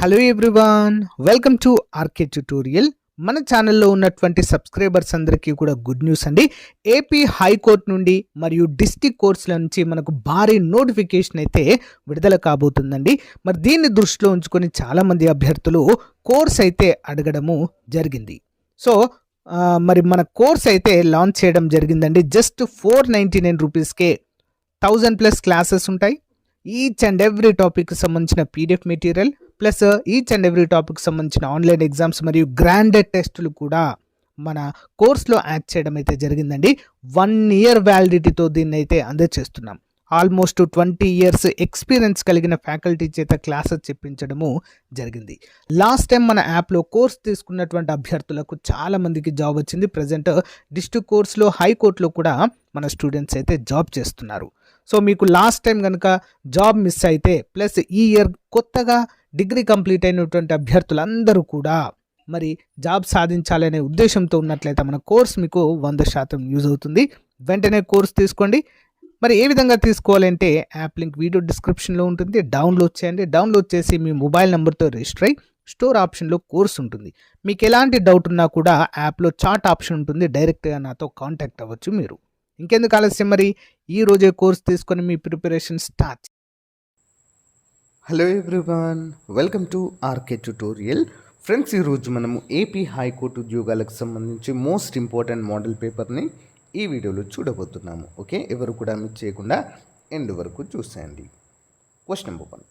Hello everyone, welcome to RK tutorial. మన ఛానల్లో ఉన్నటువంటి సబ్స్క్రైబర్స్ అందరికీ కూడా గుడ్ న్యూస్ అండి. ఏపీ హైకోర్టు నుండి మరియు డిస్ట్రిక్ట్ కోర్ట్స్ల నుంచి మనకు భారీ నోటిఫికేషన్ అయితే విడుదల కాబోతుందండి. మరి దీన్ని దృష్టిలో ఉంచుకొని చాలామంది అభ్యర్థులు కోర్స్ అయితే అడగడము జరిగింది. సో మరి మన కోర్స్ అయితే లాంచ్ చేయడం జరిగిందండి. జస్ట్ 499 రూపీస్కే 1000+ క్లాసెస్ ఉంటాయి. ఈచ్ అండ్ ఎవ్రీ టాపిక్ సంబంధించిన PDF material plus each and every topic సంబంధించిన ఆన్లైన్ ఎగ్జామ్స్ మరియు గ్రాండెడ్ టెస్టులు కూడా మన కోర్స్లో యాడ్ చేయడం అయితే జరిగిందండి. 1 year వ్యాలిడిటీతో దీన్ని అయితే అందజేస్తున్నాం. ఆల్మోస్ట్ 20 years ఎక్స్పీరియన్స్ కలిగిన ఫ్యాకల్టీ చేత క్లాసెస్ చెప్పించడము జరిగింది. లాస్ట్ టైం మన యాప్లో కోర్స్ తీసుకున్నటువంటి అభ్యర్థులకు చాలామందికి జాబ్ వచ్చింది. ప్రజెంట్ డిస్ట్రిక్ట్ కోర్స్లో హైకోర్టులో కూడా మన స్టూడెంట్స్ అయితే జాబ్ చేస్తున్నారు. సో మీకు లాస్ట్ టైం కనుక జాబ్ మిస్ అయితే ప్లస్ ఈ ఇయర్ కొత్తగా డిగ్రీ కంప్లీట్ అయినటువంటి అభ్యర్థులందరూ కూడా మరి జాబ్ సాధించాలనే ఉద్దేశంతో ఉన్నట్లయితే మన కోర్స్ మీకు 100% యూజ్ అవుతుంది. వెంటనే కోర్స్ తీసుకోండి. మరి ఏ విధంగా తీసుకోవాలంటే యాప్ లింక్ వీడియో డిస్క్రిప్షన్లో ఉంటుంది. డౌన్లోడ్ చేయండి. డౌన్లోడ్ చేసి మీ మొబైల్ నెంబర్తో రిజిస్టర్ అయ్యి స్టోర్ ఆప్షన్లో కోర్స్ ఉంటుంది. మీకు ఎలాంటి డౌట్ ఉన్నా కూడా యాప్లో చాట్ ఆప్షన్ ఉంటుంది. డైరెక్ట్గా నాతో కాంటాక్ట్ అవ్వచ్చు మీరు. ఇంకెందుకు ఆలస్యం, మరి ఈ రోజే కోర్స్ తీసుకొని మీ preparation start. Hello everyone, welcome to RK tutorial. Friends, ఈరోజు మనము ఏపీ హైకోర్టు ఉద్యోగాలకు సంబంధించి మోస్ట్ ఇంపార్టెంట్ మోడల్ పేపర్ని ఈ వీడియోలో చూడబోతున్నాము. ఓకే, ఎవరు కూడా మిస్ చేయకుండా ఎండ్ వరకు చూసేయండి. Question number 1.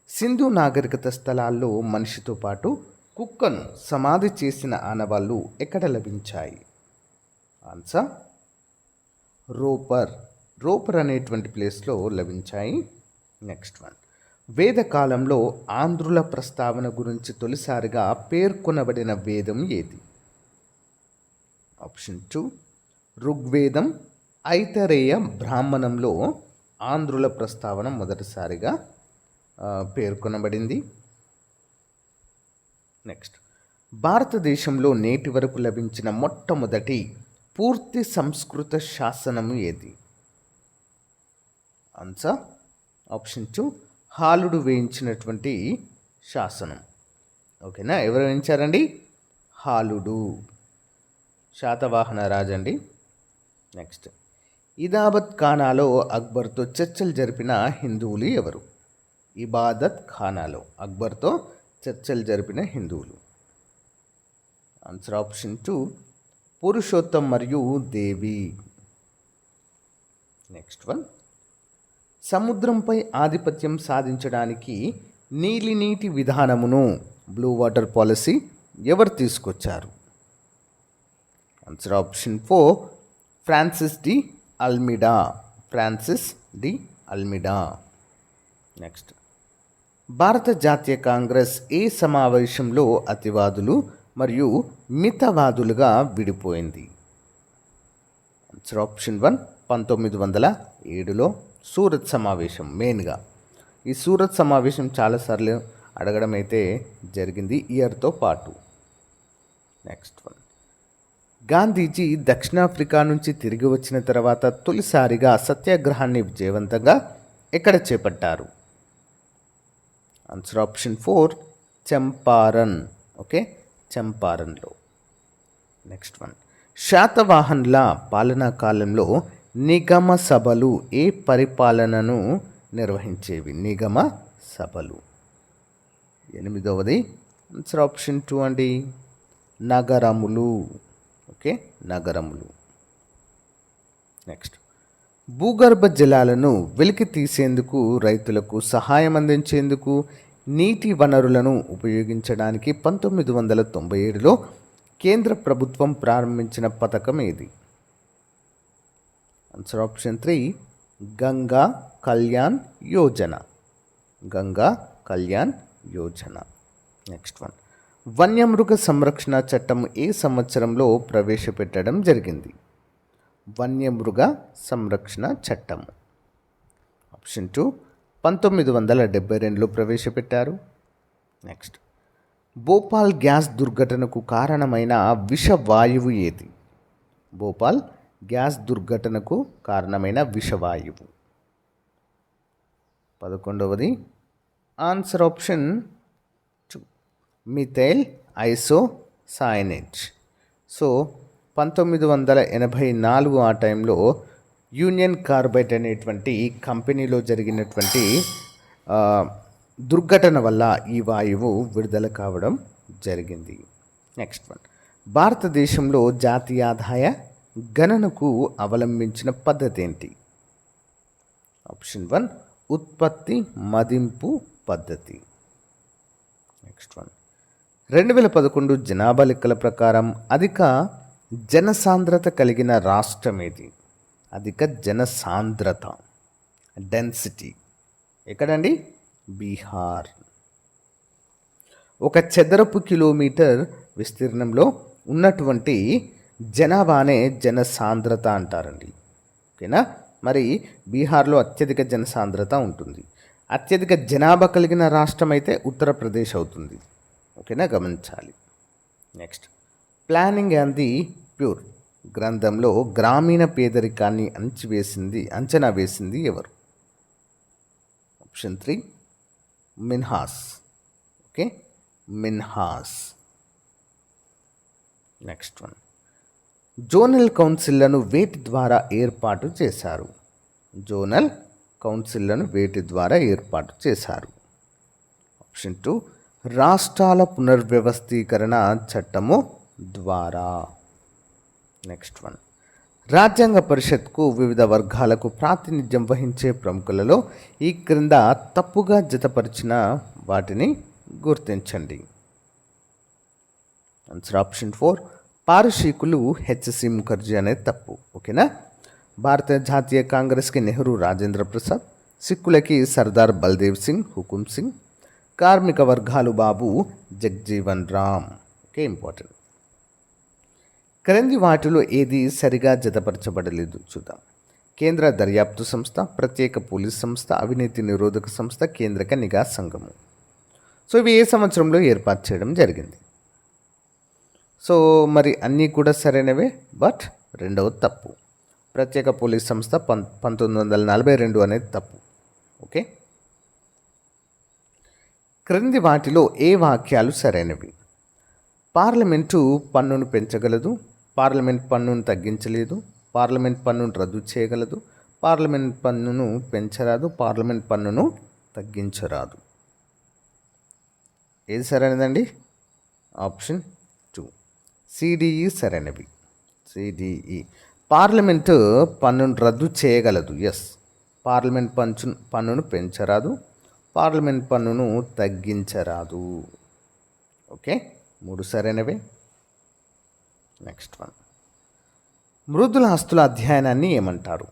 సింధు నాగరికత స్థలాల్లో మనిషితో పాటు కుక్కను సమాధి చేసిన ఆనవాళ్ళు ఎక్కడ లభించాయి? ఆన్సర్ రోపర్ అనేటువంటి ప్లేస్లో లభించాయి. Next one. వేదకాలంలో ఆంధ్రుల ప్రస్తావన గురించి తొలిసారిగా పేర్కొనబడిన వేదం ఏది? ఆప్షన్ 2 ఋగ్వేదం. ఐతరేయ బ్రాహ్మణంలో ఆంధ్రుల ప్రస్తావన మొదటిసారిగా పేర్కొనబడింది. నెక్స్ట్. భారతదేశంలో నేటి వరకు లభించిన మొట్టమొదటి పూర్తి సంస్కృత శాసనము ఏది? ఆన్సర్ ఆప్షన్ 2 హాలుడు వేయించినటువంటి శాసనం. ఓకేనా, ఎవరు వేయించారండి? హాలుడు, శాతవాహన రాజండి. నెక్స్ట్. ఇబాదత్ ఖానాలో అక్బర్తో చర్చలు జరిపిన హిందువులు ఎవరు? ఇబాదత్ ఖానాలో అక్బర్తో చర్చలు జరిపిన హిందువులు. ఆన్సర్ ఆప్షన్ 2 పురుషోత్తం మరియు దేవి. Next one. సముద్రంపై ఆధిపత్యం సాధించడానికి నీటి విధానమును బ్లూ వాటర్ పాలసీ ఎవరు తీసుకొచ్చారు? Answer option 4 Francis D Almeida. Next. భారత జాతీయ కాంగ్రెస్ ఏ సమావేశంలో అతివాదులు మరియు మితవాదులుగా విడిపోయింది? ఆన్సర్ ఆప్షన్ 1 1907లో సూరత్ సమావేశం. మెయిన్గా ఈ సూరత్ సమావేశం చాలాసార్లు అడగడం అయితే జరిగింది ఇయర్తో పాటు. Next one. గాంధీజీ దక్షిణాఫ్రికా నుంచి తిరిగి వచ్చిన తర్వాత తొలిసారిగా సత్యాగ్రహాన్ని విజయవంతంగా ఎక్కడ చేపట్టారు? Answer option 4 Champaran. ఓకే, చంపారన్లో. Next one. శాతవాహనుల పాలనా కాలంలో నిగమ సభలు ఏ పరిపాలనను నిర్వహించేవి? నిగమ సభలు. 8వది. ఆన్సర్ ఆప్షన్ 2 అండి, నగరములు. ఓకే, నగరములు. నెక్స్ట్. భూగర్భ జలాలను వెలికి తీసేందుకు, రైతులకు సహాయం అందించేందుకు, నీటి వనరులను ఉపయోగించడానికి 1997లో కేంద్ర ప్రభుత్వం ప్రారంభించిన పథకం ఏది? Answer option 3 Ganga Kalyan Yojana. Next one. వన్యమృగ సంరక్షణ చట్టం ఏ సంవత్సరంలో ప్రవేశపెట్టడం జరిగింది? వన్యమృగ సంరక్షణ చట్టం. ఆప్షన్ 2 1972లో ప్రవేశపెట్టారు. నెక్స్ట్. భోపాల్ గ్యాస్ దుర్ఘటనకు కారణమైన విషవాయువు ఏది? భోపాల్ గ్యాస్ దుర్ఘటనకు కారణమైన విషవాయువు. 11వది. Answer option 2 methyl isocyanate. So 1984 ఆ టైంలో యూనియన్ కార్బైడ్ అనేటువంటి కంపెనీలో జరిగినటువంటి ఆ, దుర్ఘటన వల్ల ఈ వాయువు విడుదల కావడం జరిగింది. నెక్స్ట్ వన్, భారతదేశంలో జాతీయాదాయ గణనకు అవలంబించిన పద్ధతి ఏంటి? ఆప్షన్ 1 ఉత్పత్తి మదింపు పద్ధతి. నెక్స్ట్ వన్, 2011 జనాభా లెక్కల ప్రకారం అధిక జనసాంద్రత కలిగిన రాష్ట్రం ఏది? అధిక జనసాంద్రత, డెన్సిటీ ఎక్కడండి? బీహార్. ఒక చదరపు కిలోమీటర్ విస్తీర్ణంలో ఉన్నటువంటి జనాభానే జనసాంద్రత అంటారండి. ఓకేనా? మరి బీహార్లో అత్యధిక జనసాంద్రత ఉంటుంది. అత్యధిక జనాభా కలిగిన రాష్ట్రం అయితే ఉత్తరప్రదేశ్ అవుతుంది. ఓకేనా, గమనించాలి. Next, planning and the poor గ్రంథంలో గ్రామీణ పేదరికాన్ని అంచనా వేసింది ఎవరు? Option 3 Minhas. Okay, Minhas. Next one, zonal కౌన్సిల్లను వేటి ద్వారా ఏర్పాటు చేశారు? జోనల్ కౌన్సిల్లను వేటి ద్వారా ఏర్పాటు చేశారు? ఆప్షన్ 2 రాష్ట్రాల పునర్వ్యవస్థీకరణ చట్టము ద్వారా. నెక్స్ట్ వన్, రాజ్యాంగ పరిషత్కు వివిధ వర్గాలకు ప్రాతినిధ్యం వహించే ప్రముఖులలో ఈ క్రింద తప్పుగా జతపరిచిన వాటిని గుర్తించండి. ఆన్సర్ ఆప్షన్ 4 పారశీకులు హెచ్సి ముఖర్జీ అనేది తప్పు. ఓకేనా? భారత జాతీయ కాంగ్రెస్కి నెహ్రూ రాజేంద్ర ప్రసాద్, సిక్కులకి సర్దార్ బల్దేవ్ సింగ్, హుకుమ్ సింగ్, కార్మిక వర్గాలు బాబు జగ్జీవన్ రామ్. Okay, important. క్రింది వాటిలో ఏది సరిగా జతపరచబడలేదు చూద్దాం. కేంద్ర దర్యాప్తు సంస్థ, ప్రత్యేక పోలీస్ సంస్థ, అవినీతి నిరోధక సంస్థ, కేంద్రక నిఘా సంఘము. సో ఇవి ఏ సంవత్సరంలో ఏర్పాటు చేయడం జరిగింది? సో మరి అన్నీ కూడా సరైనవే, బట్ రెండవది తప్పు. ప్రత్యేక పోలీస్ సంస్థ 1942 అనేది తప్పు. ఓకే, క్రింది వాటిలో ఏ వాక్యాలు సరైనవి? పార్లమెంటు పన్నును పెంచగలదు, పార్లమెంట్ పన్నును తగ్గించలేదు, పార్లమెంట్ పన్నును రద్దు చేయగలదు, పార్లమెంట్ పన్నును పెంచరాదు, పార్లమెంట్ పన్నును తగ్గించరాదు. ఏది సరైనదండి? ఆప్షన్ 2 సిడిఈ సరైనవి. సిడిఈ. పార్లమెంటు పన్నును రద్దు చేయగలదు, ఎస్. పార్లమెంట్ పన్నును పెంచరాదు, పార్లమెంట్ పన్నును తగ్గించరాదు. ఓకే, 3 సరైనవే. నెక్స్ట్ వన్, మృదుల ఆస్తుల అధ్యయనాన్ని ఏమంటారు?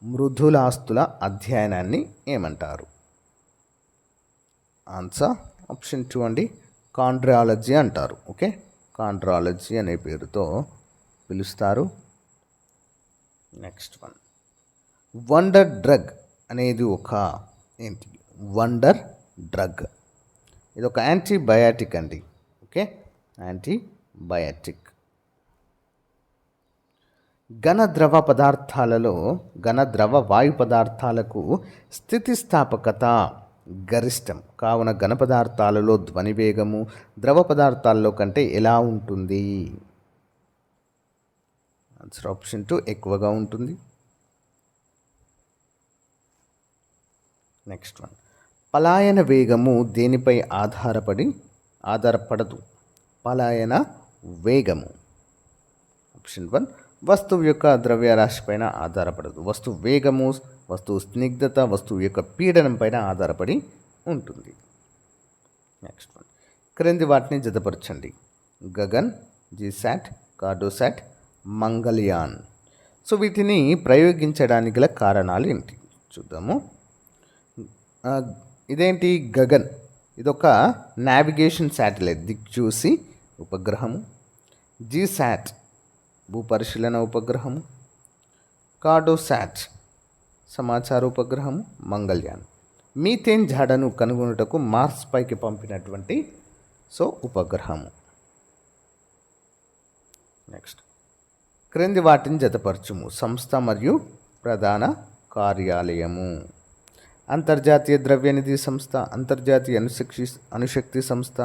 మృదుల ఆస్తుల అధ్యయనాన్ని ఏమంటారు? ఆన్సర్ ఆప్షన్ 2 అండి, కాండ్రాలజీ అంటారు. ఓకే, కాండ్రాలజీ అనే పేరుతో పిలుస్తారు. నెక్స్ట్ వన్, వండర్ డ్రగ్ అనేది ఒక ఏంటి? వండర్ డ్రగ్ ఇది ఒక యాంటీబయాటిక్ అండి. Okay, antibiotic. ఘన ద్రవ వాయు పదార్థాలకు స్థితిస్థాపకత గరిష్టం కావున ఘన పదార్థాలలో ధ్వని వేగము ద్రవ పదార్థాల్లో కంటే ఎలా ఉంటుంది? ఆన్సర్ ఆప్షన్ 2 ఎక్కువగా ఉంటుంది. నెక్స్ట్ వన్, పలాయన వేగము దేనిపై ఆధారపడదు? పలాయన వేగము. ఆప్షన్ 1 వస్తువు యొక్క ద్రవ్యరాశి పైన ఆధారపడదు. వస్తువు వేగము, వస్తువు స్నిగ్ధత, వస్తువు యొక్క పీడనం పైన ఆధారపడి ఉంటుంది. నెక్స్ట్ వన్, క్రింది వాటిని జతపరచండి. గగన్, జీశాట్, కార్డోశాట్, మంగళయాన్. సో వీటిని ప్రయోగించడానికి గల కారణాలు ఏంటి చూద్దాము. ఇదేంటి? గగన్ ఇదొక నావిగేషన్ శాటిలైట్, దిక్చూసి ఉపగ్రహము. జీశాట్ భూపరిశీలన ఉపగ్రహము. కార్డోశాట్ సమాచార ఉపగ్రహము. మంగళయాన్ మీథేన్ జాడను కనుగొనుటకు మార్స్ పైకి పంపినటువంటి ఉపగ్రహము. నెక్స్ట్, క్రింది వాటిని జతపరచుము. సంస్థ మరియు ప్రధాన కార్యాలయము. అంతర్జాతీయ ద్రవ్యనిధి సంస్థ, అంతర్జాతీయ అణుశక్తి సంస్థ,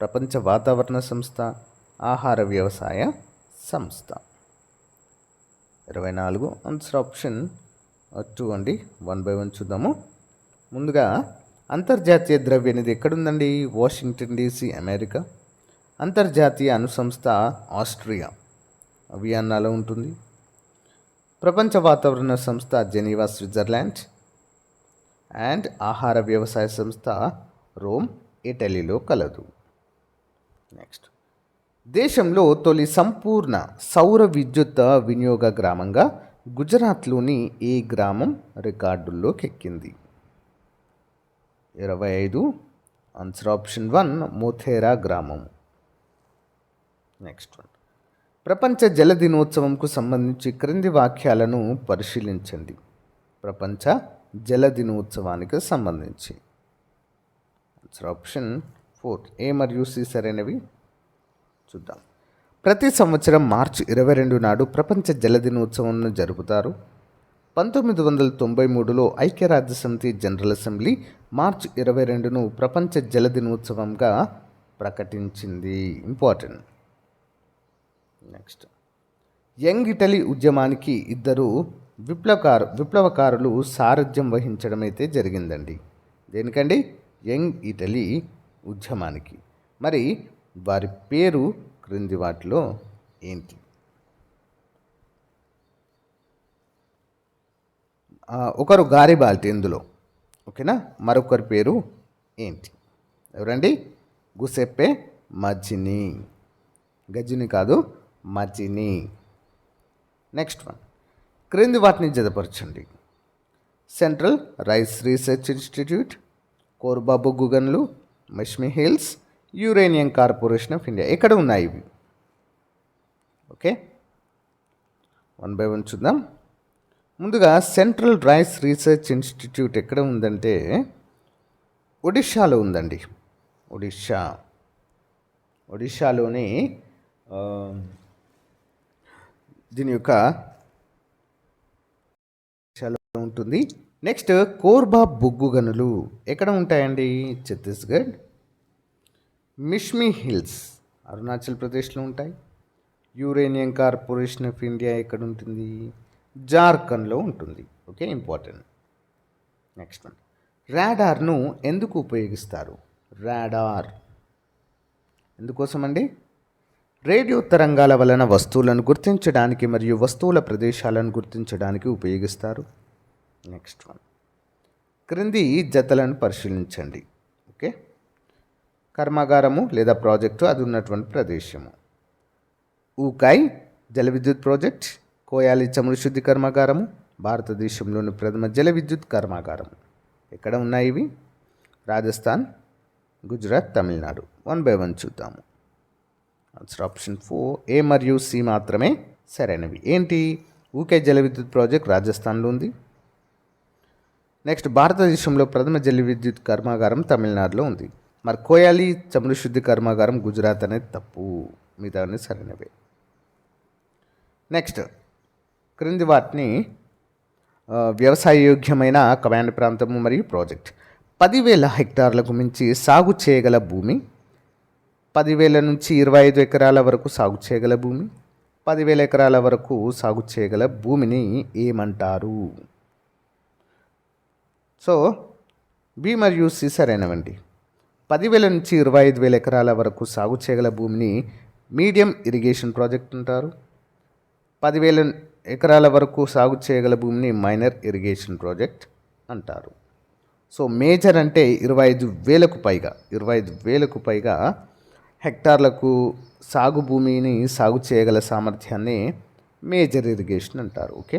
ప్రపంచ వాతావరణ సంస్థ, ఆహార వ్యవసాయ సంస్థ. 24 ఆన్సర్ ఆప్షన్ 2 అండి. 1 by 1 చూద్దాము. ముందుగా అంతర్జాతీయ ద్రవ్యనిధి ఎక్కడుందండి? Washington DC, America. అంతర్జాతీయ అణుసంస్థ ఆస్ట్రియా, వియన్నాలో ఉంటుంది. ప్రపంచ వాతావరణ సంస్థ జెనీవా, స్విట్జర్లాండ్. అండ్ ఆహార వ్యవసాయ సంస్థ రోమ్, ఇటలీలో కలదు. నెక్స్ట్, దేశంలో తొలి సంపూర్ణ సౌర విద్యుత్ వినియోగ గ్రామంగా గుజరాత్లోని ఏ గ్రామం రికార్డుల్లోకి ఎక్కింది? 25 ఆన్సర్ ఆప్షన్ 1 మోథేరా గ్రామం. నెక్స్ట్ వన్, ప్రపంచ జల దినోత్సవంకు సంబంధించి క్రింది వాక్యాలను పరిశీలించండి. ప్రపంచ జల దినోత్సవానికి సంబంధించి ఆన్సర్ ఆప్షన్ 4 ఏ మరియు సి సరైనవి. చూద్దాం. ప్రతి సంవత్సరం మార్చి 22 నాడు ప్రపంచ జల దినోత్సవంను జరుపుతారు. 1993లో ఐక్యరాజ్యసమితి జనరల్ అసెంబ్లీ మార్చి 22ను ప్రపంచ జల దినోత్సవంగా ప్రకటించింది. ఇంపార్టెంట్. నెక్స్ట్, యంగ్ ఇటలీ ఉద్యమానికి ఇద్దరు విప్లవకారులు సారథ్యం వహించడం అయితే జరిగిందండి. దేనికండి? యంగ్ ఇటలీ ఉద్యమానికి. మరి వారి పేరు క్రింది వాటిలో ఏంటి? ఒకరు గారిబాల్టి ఇందులో, ఓకేనా. మరొకరి పేరు ఏంటి? ఎవరండి? గుసెప్పే మజిని. గజిని కాదు, మజిని. నెక్స్ట్ వన్, క్రింది వాటిని జతపరచండి. Central rice research institute, Korba బొగ్గు గనులు, Mishmi hills, uranium corporation of India. ఎక్కడ ఉన్నాయి ఇవి? ఓకే, 1 by 1 చూద్దాం. ముందుగా సెంట్రల్ రైస్ రీసెర్చ్ ఇన్స్టిట్యూట్ ఎక్కడ ఉందంటే ఒడిషాలో ఉందండి. ఒడిషాలోని దీని యొక్క ఉంటుంది. నెక్స్ట్, కోర్బా బొగ్గు గనులు ఎక్కడ ఉంటాయండి? ఛత్తీస్గఢ్. మిష్మి హిల్స్ అరుణాచల్ ప్రదేశ్లో ఉంటాయి. యురేనియం కార్పొరేషన్ ఆఫ్ ఇండియా ఎక్కడ ఉంటుంది? జార్ఖండ్లో ఉంటుంది. Okay, important. నెక్స్ట్ వన్, రాడార్ను ఎందుకు ఉపయోగిస్తారు? రాడార్ ఎందుకోసం అండి? రేడియో తరంగాల వలన వస్తువులను గుర్తించడానికి మరియు వస్తువుల ప్రదేశాలను గుర్తించడానికి ఉపయోగిస్తారు. నెక్స్ట్ వన్, క్రింది జతలను పరిశీలించండి. ఓకే, కర్మాగారము లేదా ప్రాజెక్టు, అది ఉన్నటువంటి ప్రదేశము. ఊకాయ్ జల విద్యుత్ ప్రాజెక్ట్, కోయాలి చమురు శుద్ధి కర్మాగారము, భారతదేశంలోని ప్రథమ జల విద్యుత్ కర్మాగారము. ఎక్కడ ఉన్నాయి ఇవి? రాజస్థాన్, గుజరాత్, తమిళనాడు. 1 by 1 చూద్దాము. ఆన్సర్ ఆప్షన్ 4 ఏ మరియు సి మాత్రమే సరైనవి. ఏంటి? ఊకే జల విద్యుత్ ప్రాజెక్ట్ రాజస్థాన్లో ఉంది. నెక్స్ట్, భారతదేశంలో ప్రథమ జల విద్యుత్ కర్మాగారం తమిళనాడులో ఉంది. మరి కోయాలి చమురు శుద్ధి కర్మాగారం గుజరాత్ అనేది తప్పు, మిగతా అనేది సరైనవే. నెక్స్ట్, క్రింది వాటిని వ్యవసాయయోగ్యమైన కమాండ్ ప్రాంతము మరియు ప్రాజెక్ట్. 10,000 హెక్టార్లకు మించి సాగు చేయగల భూమి, 10,000 నుంచి 25 ఎకరాల వరకు సాగు చేయగల భూమి, 10,000 ఎకరాల వరకు సాగు చేయగల భూమిని ఏమంటారు? సో బి మరియు సి సరైనవండి. 10,000 నుంచి 25,000 ఎకరాల వరకు సాగు చేయగల భూమిని మీడియం ఇరిగేషన్ ప్రాజెక్ట్ అంటారు. 10,000 ఎకరాల వరకు సాగు చేయగల భూమిని మైనర్ ఇరిగేషన్ ప్రాజెక్ట్ అంటారు. సో మేజర్ అంటే 25,000కు పైగా హెక్టార్లకు సాగు భూమిని సాగు చేయగల సామర్థ్యాన్ని మేజర్ ఇరిగేషన్ అంటారు. ఓకే,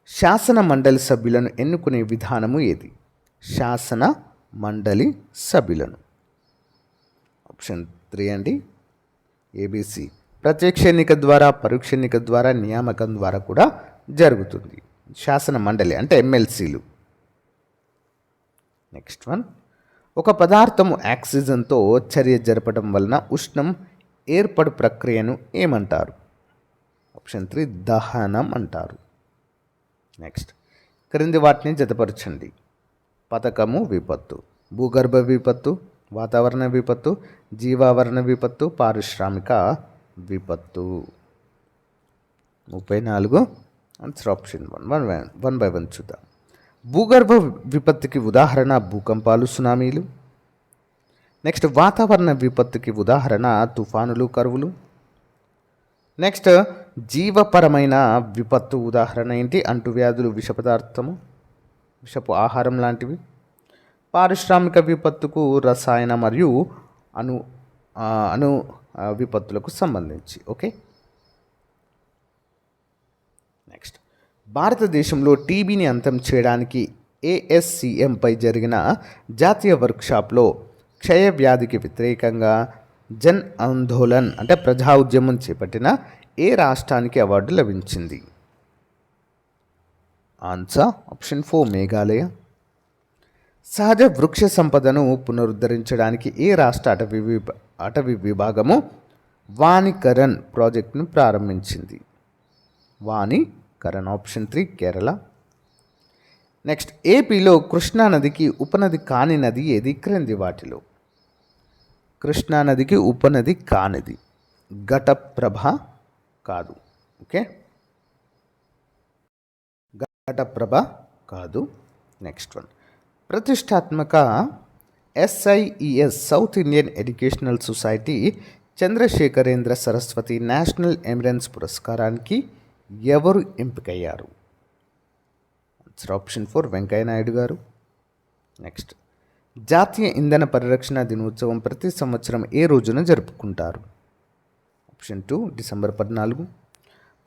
శాసన మండలి సభ్యులను ఎన్నుకునే విధానము ఏది? శాసన మండలి సభ్యులను ఆప్షన్ 3 అండి. ఏబిసి. ప్రత్యక్ష ఎన్నిక ద్వారా, పరోక్ష ఎన్నిక ద్వారా, నియామకం ద్వారా కూడా జరుగుతుంది. శాసన మండలి అంటే ఎమ్మెల్సీలు. నెక్స్ట్ వన్, ఒక పదార్థము ఆక్సిజన్తో చర్య జరపడం వలన ఉష్ణం ఏర్పడు ప్రక్రియను ఏమంటారు? ఆప్షన్ 3 దహనం అంటారు. నెక్స్ట్, క్రింది వాటిని జతపరచండి. పథకము, విపత్తు. భూగర్భ విపత్తు, వాతావరణ విపత్తు, జీవావరణ విపత్తు, పారిశ్రామిక విపత్తు. 34 answer option 1. One by one చూద్దాం. భూగర్భ విపత్తుకి ఉదాహరణ భూకంపాలు, సునామీలు. నెక్స్ట్ వాతావరణ విపత్తుకి ఉదాహరణ తుఫానులు, కరువులు. నెక్స్ట్ జీవపరమైన విపత్తు ఉదాహరణ ఏంటి? అంటువ్యాధులు, విషపు ఆహారం లాంటివి. పారిశ్రామిక విపత్తుకు రసాయన మరియు అణు విపత్తులకు సంబంధించి. ఓకే, నెక్స్ట్ భారతదేశంలో టీబీని అంతం చేయడానికి ఏఎస్సిఎంపై జరిగిన జాతీయ వర్క్షాప్లో క్షయ వ్యాధికి వ్యతిరేకంగా జన్ ఆందోళన్ అంటే ప్రజా ఉద్యమం చేపట్టిన ఏ రాష్ట్రానికి అవార్డు లభించింది? Answer option 4 Meghalaya. సహజ వృక్ష సంపదను పునరుద్ధరించడానికి ఏ రాష్ట్ర అటవీ విభాగము వానికరణ్ ప్రాజెక్టును ప్రారంభించింది? వానికరణ్ ఆప్షన్ 3 కేరళ. నెక్స్ట్ ఏపీలో కృష్ణానదికి ఉపనది కాని నది ఏది క్రింది వాటిలో? కృష్ణానదికి ఉపనది కానిది ఘటప్రభ కాదు. ఓకే, ఘటప్రభ కాదు. నెక్స్ట్ వన్, ప్రతిష్టాత్మక SIES south Indian educational society Chandrashekharendra Saraswati national eminence పురస్కారానికి ఎవరు ఎంపికయ్యారు? ఆన్సర్ ఆప్షన్ 4 వెంకయ్య నాయుడు గారు. నెక్స్ట్ జాతీయ ఇంధన పరిరక్షణ దినోత్సవం ప్రతి సంవత్సరం ఏ రోజున జరుపుకుంటారు? Option 2 December 14.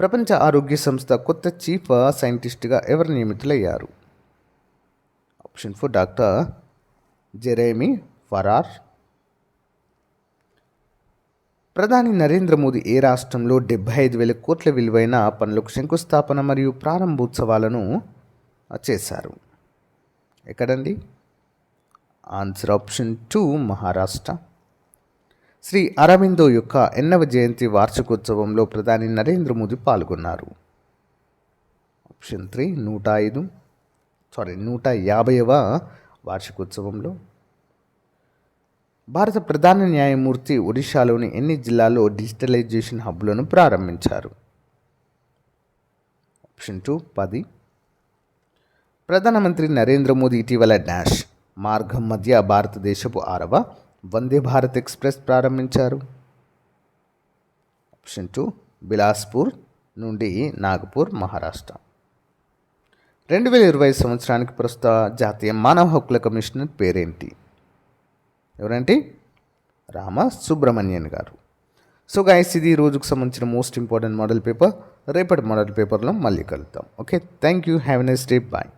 ప్రపంచ ఆరోగ్య సంస్థ కొత్త చీఫ్ సైంటిస్ట్గా ఎవరు నియమితులయ్యారు? Option 4 doctor Jeremy Farrar. ప్రధాని నరేంద్ర మోదీ ఏ రాష్ట్రంలో 75,000 కోట్ల విలువైన పనులకు శంకుస్థాపన మరియు ప్రారంభోత్సవాలను చేశారు? ఎక్కడండి? Answer option 2 Maharashtra. శ్రీ అరవిందో యొక్క 8వ జయంతి వార్షికోత్సవంలో ప్రధాని నరేంద్ర మోదీ పాల్గొన్నారు? ఆప్షన్ 3 150వ వార్షికోత్సవంలో. భారత ప్రధాన న్యాయమూర్తి ఒడిశాలోని ఎన్ని జిల్లాల్లో డిజిటలైజేషన్ హబ్లను ప్రారంభించారు? ఆప్షన్ 2 10. ప్రధానమంత్రి నరేంద్ర మోదీ ఇటీవల డాష్ మార్గం మధ్య భారతదేశపు 6వ వందే భారత్ ఎక్స్ప్రెస్ ప్రారంభించారు? ఆప్షన్ 2 బిలాస్పూర్ నుండి నాగపూర్, మహారాష్ట్ర. 2020 సంవత్సరానికి ప్రస్తుత జాతీయ మానవ హక్కుల కమిషనర్ పేరేంటి? ఎవరంటే రామ సుబ్రహ్మణ్యన్ గారు. సో గైస్, ఇది రోజుకు సంబంధించిన మోస్ట్ ఇంపార్టెంట్ మోడల్ పేపర్. రేపటి మోడల్ పేపర్లో మళ్ళీ కలుద్దాం. Okay, thank you, have a nice day, bye.